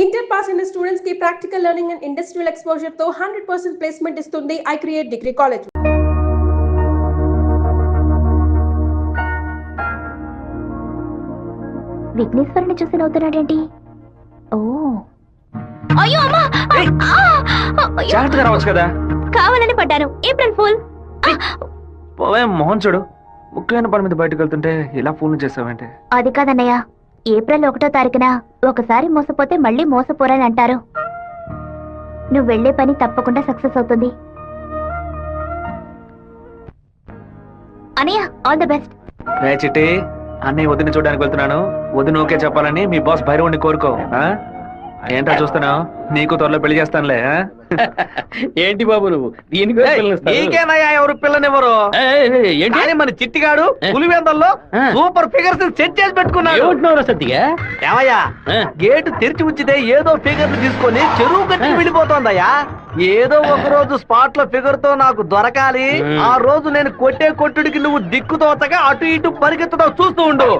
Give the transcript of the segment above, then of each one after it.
Inter pass అయిన students కి practical learning and industrial exposure తో 100% ప్లేస్మెంట్ ఇస్తుంది ఐ క్రియేట్ డిగ్రీ కాలేజ్. విఘ్నేశ్వరుని చూసి నవ్వుతున్నాడేంటి? ఓ అయ్యో అమ్మా, జాగ్రత్తగా రావచ్చు కదా. కావాలని పడ్డాను. April fool. పోవే మోహన్ చూడు, ముఖ్యమైన పని మీద బయటకు వెళ్తుంటే ఇలా ఫోన్ చేసావంటే. అది కాదన్నయ్య, ఏప్రిల్ 1వ తారీఖున ఒకసారి మోసపోతే మళ్ళీ మోసపోరని అంటారు. నువ్వు వెళ్లే పని తప్పకుండా సక్సెస్ అవుతుంది. అన్నయ్య, ఆల్ ది బెస్ట్. రే చిట్టి, అన్నయ్య వదిన చూడడానికి వెళ్తున్నాను. వదిన ఓకే చెప్పాలని మీ బాస్ భైరవుని కోరుకో. ఏంటో చూస్తున్నావు, నీకు త్వరలో పెళ్లి చేస్తానులే. ఏంటి బాబు నువ్వు దీనికి నీకేనయ్యా ఎవరు పిల్లనివ్వరు? కానీ మన చిట్టిగాడు పులివెందల్లో సూపర్ ఫిగర్స్ సెట్ చేసి పెట్టుకున్నాడు. సత్తిగా ఏమయ్యా, గేటు తెరిచి ఉంచితే ఏదో ఫిగర్ తీసుకొని చెరువు గట్టి వెళ్ళిపోతోందయ్యా. ఏదో ఒక రోజు స్పాట్ లో ఫిగర్ తో నాకు దొరకాలి. ఆ రోజు నేను కొట్టే కొట్టుడికి నువ్వు దిక్కుతోతగా అటు ఇటు పరిగెత్తుతావు, చూస్తూ ఉండు.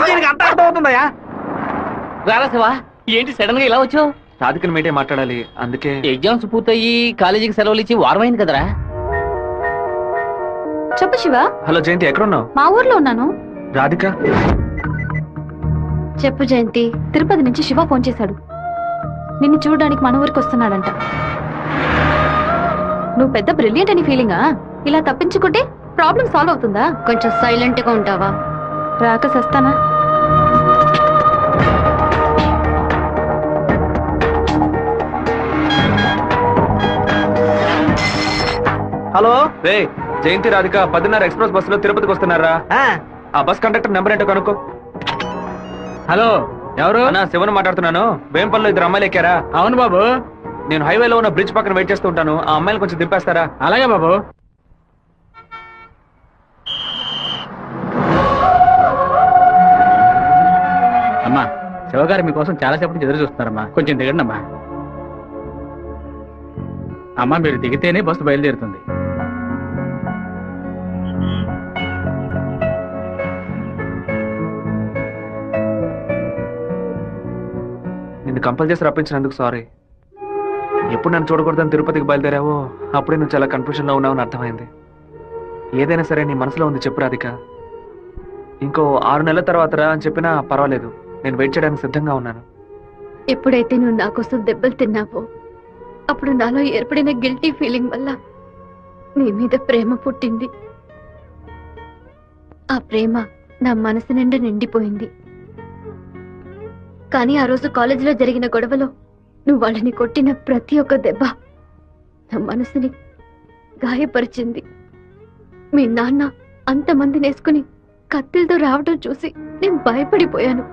దీనికి అంత అర్థం అవుతుందయ్యా. రారాశివా, ఏంటి సడన్ గా ఇలా వచ్చావు? రాధికని మీటే మాట్లాడాలి, అందుకే. ఎగ్జామ్స్ పూర్తయ్యి కాలేజీకి సెలవులు ఇచ్చి వారం అయింది కదరా. చెప్పు శివ. హలో జయంతి, ఎక్కడున్నావు? మా ఊర్లో ఉన్నాను. రాధిక చెప్పు జయంతి. తిరుపతి నుంచి శివ ఫోన్ చేశాడు. నిన్ను చూడడానికి మన ఊరికి వస్తున్నాడంట. నువ్వు పెద్ద బ్రిలియంట్ అని ఫీలింగా? ఇలా తప్పించుకుంటే ప్రాబ్లం సాల్వ్ అవుతుందా? కొంచెం సైలెంట్ గా ఉంటావా? రాక సస్తానా? హలో రే జయంతి, రాధిక 10:30 ఎక్స్ప్రెస్ బస్సులో తిరుపతికి వస్తున్నారా? ఆ బస్ కండక్టర్ నెంబర్ ఏంటో కనుక్కో. హలో, ఎవరు? అన్నా, శివన్ మాట్లాడుతున్నాను. వేంపల్లో 2 అమ్మాయిలు ఎక్కారా? అవును బాబు. నేను హైవేలో ఉన్న బ్రిడ్జ్ పక్కన వెయిట్ చేస్తూ ఉంటాను. ఆ అమ్మాయిలు కొంచెం దింపేస్తారా? అలాగే బాబు. అమ్మా, శివగారు మీకోసం చాలాసేపు నుంచి ఎదురు చూస్తున్నారమ్మా, కొంచెం దిగండి అమ్మా. అమ్మా, మీరు దిగితేనే బస్సు బయలుదేరుతుంది. నిన్ను కంపల్ చేసి రప్పించినందుకు సారీ. ఎప్పుడు నన్ను చూడకూడదని తిరుపతికి బయలుదేరావో అప్పుడే నువ్వు చాలా కన్ఫ్యూజన్ లో ఉన్నావని అర్థమైంది. ఏదైనా సరే నీ మనసులో ఉంది చెప్పు రాధిక. ఇంకో 6 నెలల తర్వాత అని చెప్పినా పర్వాలేదు, నేను వెయిట్ చేయడానికి సిద్ధంగా ఉన్నాను. ఎప్పుడైతే నువ్వు నా కోసం దెబ్బలు తిన్నావో అప్పుడు నాలో ఏర్పడిన గిల్టీ ఫీలింగ్ వల్ల నీ మీద ప్రేమ పుట్టింది. ఆ ప్రేమ నా మనసు నిండా నిండిపోయింది. కానీ ఆ రోజు కాలేజీలో జరిగిన గొడవలో నువ్వు వాళ్ళని కొట్టిన ప్రతి ఒక్క దెబ్బ నా మనసుని గాయపరిచింది. మీ నాన్న అంతమందిని వేసుకుని కత్తిలతో రావడం చూసి నేను భయపడిపోయాను.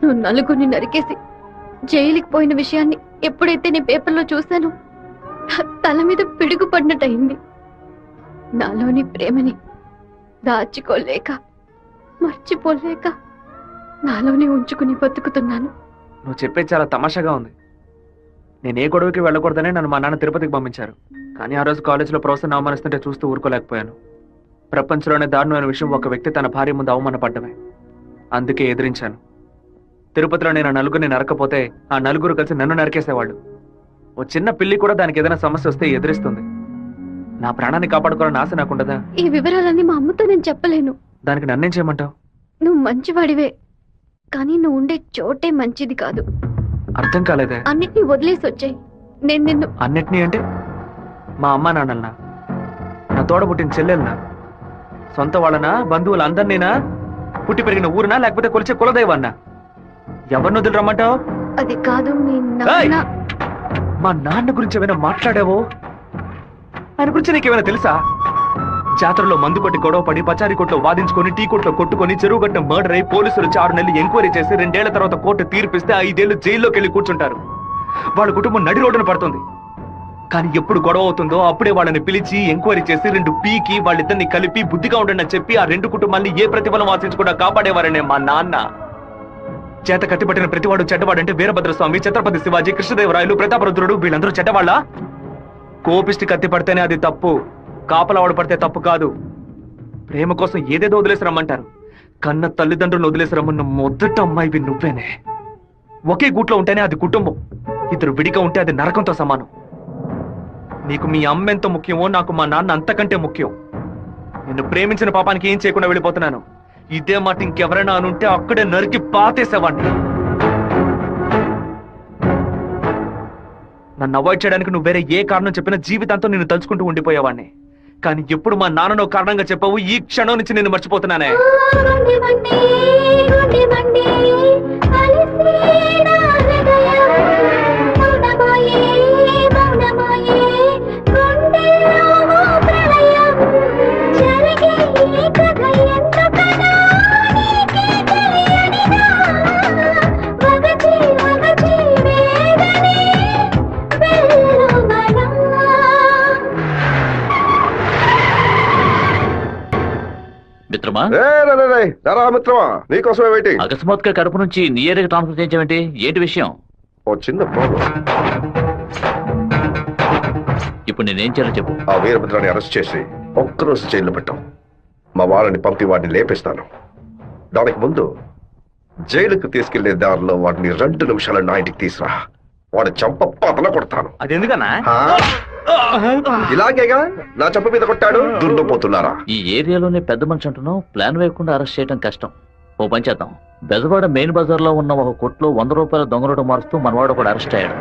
నువ్వు నలుగురిని నరికేసి జైలుకి పోయిన విషయాన్ని ఎప్పుడైతే నీ పేపర్లో చూశానో నా తల మీద పిడుగు పడినట్టయింది. నాలోని ప్రేమని దాచుకోలేక మర్చిపోలేక నాలోనే ఉంచుకుని బతుకుతున్నాను. నువ్వు చెప్పేది చాలా తమాషాగా ఉంది. నేను ఏ గొడవకి వెళ్ళకూడదనే నన్ను మా నాన్న తిరుపతికి పంపించారు. కానీ ఆ రోజు కాలేజీలో ప్రొఫెసర్ని అవమానిస్తుంటే చూస్తూ ఊరుకోలేకపోయాను. ప్రపంచంలోనే దారుణమైన విషయం ఒక వ్యక్తి తన భార్య ముందు అవమానపడ్డమే. అందుకే ఎదిరించాను. తిరుపతిలో నేను ఆ నలుగురిని నరకపోతే ఆ నలుగురు కలిసి నన్ను నరికేసేవాళ్ళు. ఓ చిన్న పిల్లి కూడా దానికి ఏదైనా సమస్య వస్తే ఎదిరిస్తుంది. నా ప్రాణాన్ని కాపాడుకోవాలని ఆశ నాకుండదా? ఈ వివరాలన్నీ మా అమ్మతో నేను చెప్పలేను. దానికి నన్నేం చేయమంటావు? నువ్వు మంచివాడివే, కానీ నువ్వు ఉండే చోటే మంచిది కాదు. అర్థం కాలేదే. అన్నిటినీ వదిలేసి వచ్చాయి. నేను నిన్ను అన్నిటినీ అంటే మా అమ్మా నాన్నలనా, నా తోడ పుట్టిన చెల్లెలనా, సొంత వాళ్ళనా, బంధువులు అందరినీనా, పుట్టి పెరిగిన ఊరునా, లేకపోతే కొలిచే కులదైవన్నా? ఎవరిని వదిలి రమ్మంటావు? అది కాదు, మీ నాన్న. మా నాన్న గురించి ఏమైనా మాట్లాడావో? ఆయన గురించి నీకేమైనా తెలుసా? జాతరలో మందు కొట్టి గొడవ పడి పచారీ కొట్లో వాదించుకొని టీ కొట్లో కొట్టుకొని చెరువు గట్ట మర్డర్ అయి పోలీసులు 6 నెలలు ఎంక్వైరీ చేసి 2 ఏళ్ల తర్వాత కోర్టు తీర్పిస్తే 5 ఏళ్లు జైల్లోకి వెళ్ళి కూర్చుంటారు. వాళ్ళ కుటుంబం నడి రోడ్డున పడుతుంది. కానీ ఎప్పుడు గొడవ అవుతుందో అప్పుడే వాళ్ళని పిలిచి ఎంక్వైరీ చేసి 2 పీకి వాళ్ళిద్దరిని కలిపి బుద్ధిగా ఉండండి అని చెప్పి ఆ 2 కుటుంబాన్ని ఏ ప్రతిఫలం ఆశించకుండా కాపాడేవారనే మా నాన్న. చేత కత్తిపట్టిన ప్రతివాడు చెడ్డవాడంటే వీరభద్రస్వామి, ఛత్రపతి శివాజీ, కృష్ణదేవరాయలు, ప్రతాపరుద్రుడు వీళ్ళందరూ చెడ్డవాళ్ళ? కోపిష్టి కత్తి పడితేనే అది తప్పు, కాపలవాడు పడితే తప్పు కాదు. ప్రేమ కోసం ఏదేదో వదిలేసి రమ్మంటారు. కన్న తల్లిదండ్రులను వదిలేసి రమ్మన్న మొదట అమ్మాయివి నువ్వేనే. ఒకే గూట్లో ఉంటేనే అది కుటుంబం, ఇద్దరు విడిగా ఉంటే అది నరకంతో సమానం. నీకు మీ అమ్మ ఎంత ముఖ్యమో నాకు మా నాన్న అంతకంటే ముఖ్యం. నిన్ను ప్రేమించిన పాపానికి ఏం చేయకుండా వెళ్ళిపోతున్నాను. ఇదే మాట ఇంకెవరైనా అనుంటే అక్కడే నరికి పాతేసేవాడిని. నన్ను అవాయిడ్ చేయడానికి నువ్వు వేరే ఏ కారణం చెప్పినా జీవితాంతం నిన్ను తలుచుకుంటూ ఉండిపోయేవాడిని. కానీ ఎప్పుడు మా నాన్ననో కారణంగా చెప్పావు, ఈ క్షణం నుంచి నేను మర్చిపోతున్నానే. మిత్రమా మిత్రమా, నీకోసమే వెయిటింగ్. అకస్మాత్తుగా కడుపు నుంచి నీ ఏరియాకి ట్రాన్స్ఫర్ చేయించావేంటి? ఏంటి విషయం? ఓ చిన్న ప్రాబ్లం. ఇప్పుడు నేనేం చేయాలో చెప్పు. ఆ వీరభద్రాన్ని అరెస్ట్ చేసి ఒక్కరోజు జైల్లో పెట్టాం. మా వాళ్ళని పంపి వాడిని లేపేస్తాను. దానికి ముందు జైలుకు తీసుకెళ్లే దారిలో వాడిని 2 నిమిషాలు నా ఇంటికి తీసురా. వాడి చంప పతల కొడతాను. అది ఎందుకన్నా? ఇలాగేగా నా చంప మీద కొట్టాడు. దుర్నపోతున్నారా? ఈ ఏరియాలోనే పెద్ద మనిషి అంటున్నావు, ప్లాన్ వేయకుండా అరెస్ట్ చేయడం కష్టం. ఓ పని చేద్దాం, బెజవాడ మెయిన్ బజార్ లో ఉన్న ఒక కొట్లో 100 రూపాయల దొంగ నోటు మారుస్తూ మనవాడు ఒకడు అరెస్ట్ అయ్యాడు.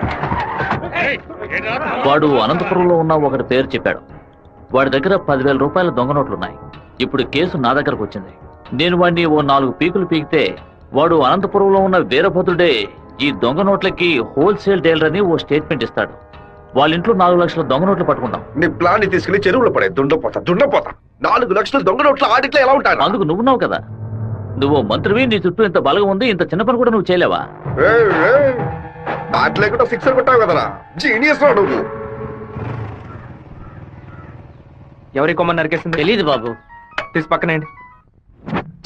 వాడు అనంతపురంలో ఉన్న ఒకటి పేరు చెప్పాడు. వాడి దగ్గర 10,000 రూపాయల దొంగ నోట్లున్నాయి. ఇప్పుడు కేసు నా దగ్గరకు వచ్చింది. నేను వాడిని ఓ 4 పీకులు పీకితే వాడు అనంతపురంలో ఉన్న వీరభద్రుడే ఈ దొంగ నోట్లకి హోల్సేల్ డీలర్ అని ఓ స్టేట్మెంట్ ఇస్తాడు. వాళ్ళ ఇంట్లో 4 లక్షల దొంగ నోట్లు పట్టుకుంటాం. నీ ప్లాన్ ని తీసుకెళ్లి చెరువులో పడే. దుండపోతా 4 లక్షల దొంగ నోట్ల ఆడిట్లో ఎలా ఉంటాయి? అందుకు నువ్వున్నావు కదా, నువ్వు మంత్రివి, నీ చుట్టూ ఇంత బలగం ఉంది, ఇంత చిన్న పని కూడా నువ్వు చేయలేవా? బ్యాట్ లేకుండా సిక్సర్ కొట్టావు కదరా, జీనియస్ రా నువ్వు. ఎవరి కొమ్మని నరికేసింది? తెలీదు బాబు. తీసి పక్కనేయండి.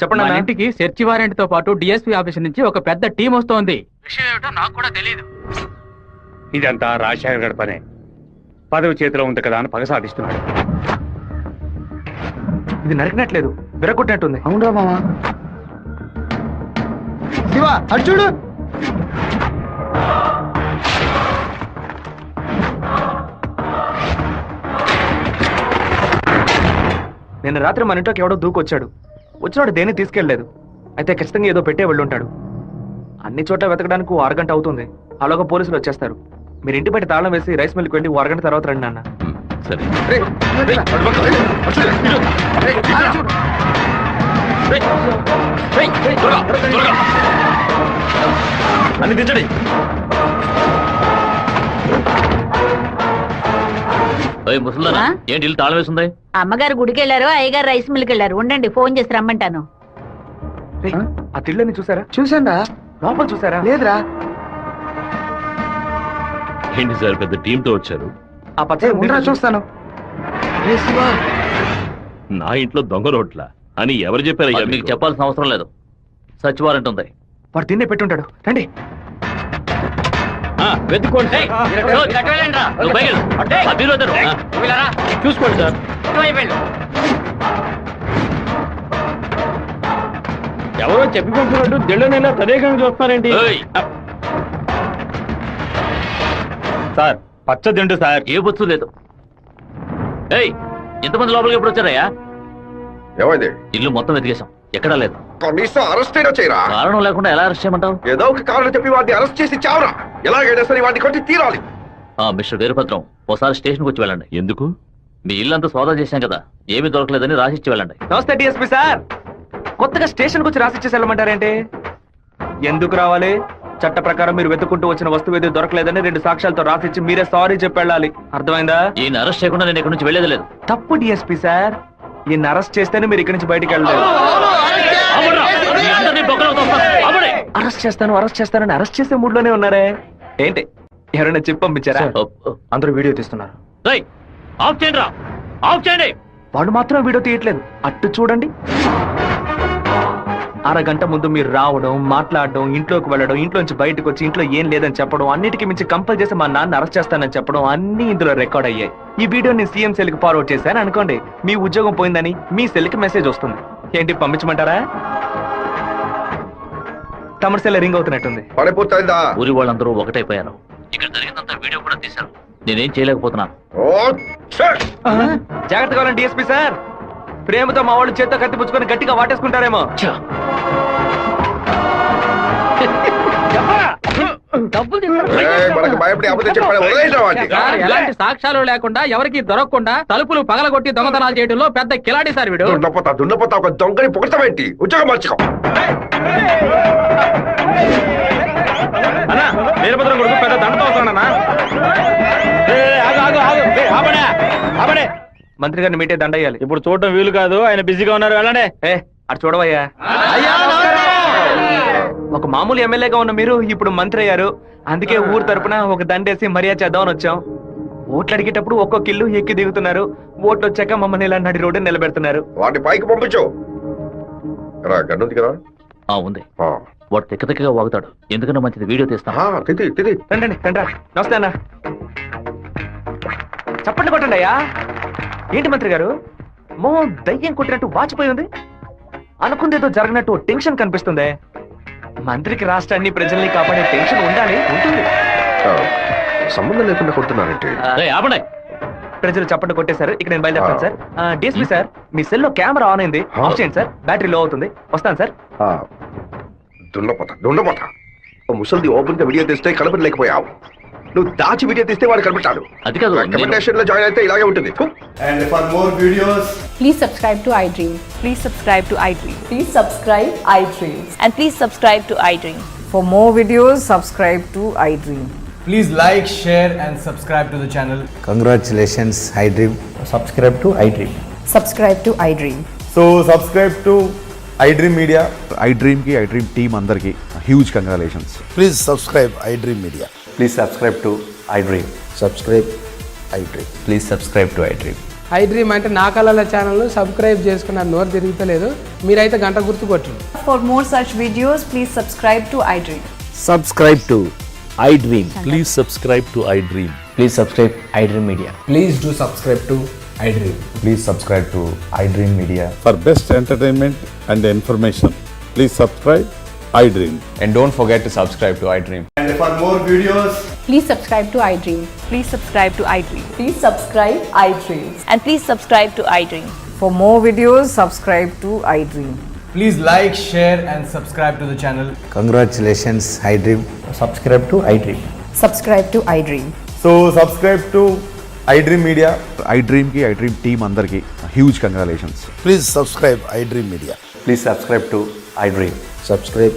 చెప్పండి. మన ఇంటికి సెర్చ్ వారెంట్ తో పాటు డిఎస్పీ ఆఫీస్ నుంచి ఒక పెద్ద టీం వస్తోంది. విషయం ఏమిటో నాకు కూడా తెలియదు. ఇదంతా రాజశేఖర్ గారి పనే. పదవి చేతిలో ఉంది కదా అని పగ సాధిస్తున్నాడు. ఇది నరికినట్లేదు, విరగొట్టినట్టుంది. అవునరా మామా. శివ అటు చూడు. నిన్న రాత్రి మన ఇంట్లోకి ఎవడో దూకొచ్చాడు. వచ్చినాడు దేన్ని తీసుకెళ్లేదు. అయితే ఖచ్చితంగా ఏదో పెట్టే వెళ్ళుంటాడు. అన్ని చోట్ల వెతకడానికి 1 అరగంట అవుతుంది. అలాగా పోలీసులు వచ్చేస్తారు. మీరు ఇంటి బయట తాళం వేసి రైస్ మిల్కి వెళ్ళి 1 అరగంట తర్వాత రండి నాన్న. సరే. అన్ని దించండి. ముసలిదానా, ఏంటి ఇల్లు తాళం వేసింది? అమ్మగారు గుడికి వెళ్ళారు, అయ్యగారు రైస్ మిల్కి వెళ్ళారు. ఉండండి, ఫోన్ చేసి రమ్మంటాను. ఆ తిళ్ళని చూసారా? చూసాండా? లోపల చూసారా? లేదురా. ఏంటి సార్ పెద్ద టీంతో వచ్చారు? ఆ పచ్చ చూస్తాను. నా ఇంట్లో దొంగ నోట్ల అని ఎవరు చెప్పారయ్యా? మీకు చెప్పాల్సిన అవసరం లేదు. సర్చ్ వారెంట్ ఉంది. వాడు తిన్నే పెట్టుంటాడు. రండి వెతుక్కోండి. చూసుకోండి సార్. ఎవరో చెప్పి పంపినట్టు దిళ్ళనైనా తదేకంగా చూస్తారేంటి? సార్ పచ్చ దిండు సార్. ఏ బొచ్చు లేదు. ఏయ్, ఎంతమంది లోపలికి ఎప్పుడు వచ్చారయ్యా? ఏమైంది? ఇల్లు మొత్తం వెతికేశాం, ఎక్కడా లేదు. కనీసం అరెస్ట్ అయినా చేయరా? కారణం లేకుండా ఎలా అరెస్ట్ చేయమంటావు? ఏదో ఒక కారణం చెప్పి వాడిని అరెస్ట్ చేసి చావరా. ఎలాగైనా సరే వాడిని కొట్టి తీరాలి. మిస్టర్ వీరభద్రం, ఒకసారి స్టేషన్కి వచ్చి వెళ్ళండి. ఎందుకు? మీ ఇల్లంతా సోదా చేశాం కదా, ఏమీ దొరకలేదని రాసిచ్చి వెళ్ళండి. నమస్తే డిఎస్పీ సార్. కొత్తగా స్టేషన్కి వచ్చి రాసిచ్చేసి వెళ్ళమంటారేంటి? ఎందుకు రావాలి? చట్ట ప్రకారం మీరు వెతుక్కుంటూ వచ్చిన వస్తువు ఏది దొరకలేదని 2 సాక్ష్యాలతో రాసిచ్చి మీరే సారీ చెప్పి వెళ్ళాలి. అర్థమైందా? ఈయన అరెస్ట్ చేయకుండా నేను ఇక్కడి నుంచి వెళ్ళేది లేదు. తప్పు డిఎస్పీ సార్. ఈయన అరెస్ట్ చేస్తేనే మీరు ఇక్కడి నుంచి బయటికి వెళ్ళలేదు. అరెస్ట్ చేస్తానని అరెస్ట్ చేసే మూడ్ లోనే ఉన్నారే ఏంటి? ఎవరైనా చెప్పి పంపించారా? అందరూ వీడియో తీస్తున్నారు. ఆఫ్ చేయండి రా, ఆఫ్ చేయండి. వాళ్ళు మాత్రం వీడియో తీయట్లేదు. అట్టు చూడండి. అరగంట ముందు మీరు రావడం, మాట్లాడడం, ఇంట్లోకి వెళ్ళడం, ఇంట్లోంచి బయటకు వచ్చి ఇంట్లో ఏం లేదని చెప్పడం, అన్నిటికీ మించి కంపల్ చేసి మా నాన్న అరెస్ట్ చేస్తానని చెప్పడం అన్ని ఇందులో రికార్డ్ అయ్యాయి. ఈ వీడియో నేను సీఎం సెల్ కి ఫార్వర్డ్ చేశాను అనుకోండి, మీ ఉద్యోగం పోయిందని మీ సెల్ కి మెసేజ్ వస్తుంది. ఏంటి పంపించమంటారా? తమరి సెల్ రింగ్ అవుతున్నట్టుంది. పని పూర్తయిందా? ఊరి వాళ్ళందరూ ఒకటైపోయారు. ఇక్కడ జరిగిందంతా వీడియో కూడా తీశారు. నేనేం చేయలేకపోతున్నాను. జాగ్రత్తగా ఉండండి డిఎస్పీ సార్. ప్రేమతో మా వాళ్ళు చేత్తో కత్తి పుచ్చుకొని గట్టిగా వాటేసుకుంటారేమో. మనకి భయపడి అబద్ధం చెప్పాలి, వదిలేయడం వాడిని. ఎలాంటి సాక్ష్యాలు లేకుండా ఎవరికి దొరకకుండా తలుపులు పగలగొట్టి దొంగతనాలు చేయడంలో పెద్ద కిలాడి సార్ వీడు. దున్నపోతా ఒక దొంగని పొగడతామేంటి? ఉద్యోగం మార్చుకో. అన్నా వీరభద్రం కొడుకు పెద్ద దండతో వస్తాడన్నా. మంత్రి గారిని మీటే దండయ్యాలి. ఇప్పుడు చూడటం వీలు కాదు, ఆయన బిజీగా ఉన్నారు. వెళ్ళండి. అటు చూడవయ్యా. ఒక మామూలు ఎమ్మెల్యేగా ఉన్న మీరు ఇప్పుడు మంత్రి అయ్యారు. అందుకే ఊరు తరపున ఒక దండేసి మర్యాద చేద్దామని వచ్చాం. ఓట్లు అడిగేటప్పుడు ఒక్కొక్క ఇల్లు ఎక్కి దిగుతున్నారు. ఓట్లు వచ్చాక మమ్మల్ని ఇలా నడి రోడ్డు నిలబెడుతున్నారు. వాటి పైకి పంపించు. గన్నుంది కదా? ఉంది. వాడు తిక్కగా వాగుతాడు. ఎందుకన్నా మంచిది వీడియో తీస్తాను. రండి రండి. నమస్తే అన్న. చప్పట్లు కొట్టండి అయ్యా. ఏంటి మంత్రి గారు మో దయ్యం కొట్టినట్టు వాచిపోయి ఉంది? అనుకుందేదో జరగనట్టు టెన్షన్ కనిపిస్తుంది. మంత్రికి రాష్ట్రాన్ని ప్రజల్ని కాపాడే టెన్షన్ ఉండాలి. ఉంటుంది. సంబంధం లేకుండా కొడుతున్నారంటే ప్రజలు చప్పట్లు కొట్టేశారు. ఇక నేను బయలుదేరుతాను సార్. డిఎస్పీ సార్, మీ సెల్ లో కెమెరా ఆన్ అయింది. ఆఫ్ చేయండి సార్. బ్యాటరీ లో అవుతుంది. వస్తాను సార్. దున్నపోతా ముసలిది ఓపెన్ గా వీడియో తీస్తే కనపడలేకపోయావు. నువ్వు దాచి వీడియో తీస్తే వాడు కనిపెట్టాడు. అది కాదు, రికమెండేషన్ లో జాయిన్ అయితే ఇలాగే ఉంటుంది. And for more videos, please subscribe to iDream. Please subscribe to iDream. Please subscribe iDream. And please subscribe to iDream. For more videos, subscribe to iDream. please like, share and subscribe to the channel. Congratulations, iDream. Subscribe to iDream. Subscribe to iDream. So subscribe to iDream Media. iDream ki iDream team andarki huge congratulations. Please subscribe iDream Media. Please subscribe to iDream. Subscribe iDream. Please subscribe to iDream. iDream అంటే నా కళల channel subscribe చేసుకున్న నోరు తిరుగుతలేదు. మీరైతే గంట గుర్తు కొట్టండి. For more such videos, please subscribe to iDream. Subscribe to iDream. Please subscribe to iDream. Please subscribe iDream Media. Please do subscribe to iDream. Please subscribe to iDream Media. For best entertainment and information, please subscribe iDream. And don't forget to subscribe to iDream. And for more videos, Please subscribe to iDream. Please subscribe to iDream. Please subscribe iDream. And please subscribe to iDream. For more videos, subscribe to iDream. please like, share and subscribe to the channel. Congratulations, iDream. Subscribe to iDream. Subscribe to iDream. So subscribe to iDream Media. iDream ki iDream team andarki huge congratulations. Please subscribe iDream Media. Please subscribe to iDream. Subscribe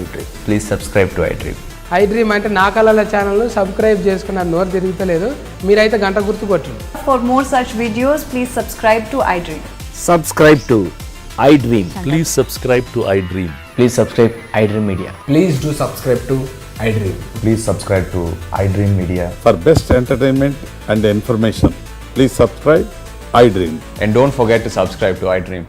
iDream. Please subscribe to iDream. iDream అంటే నా కళల channel subscribe చేసుకున్న నోరు తిరుగుతలేదు. మీరైతే గంట గుర్తు కొట్టండి. For more such videos, please subscribe to iDream. Subscribe to iDream. Please subscribe to iDream. Please subscribe iDream Media. Please do subscribe to iDream. Please subscribe to iDream Media. For best entertainment and information, please subscribe iDream. And don't forget to subscribe to iDream.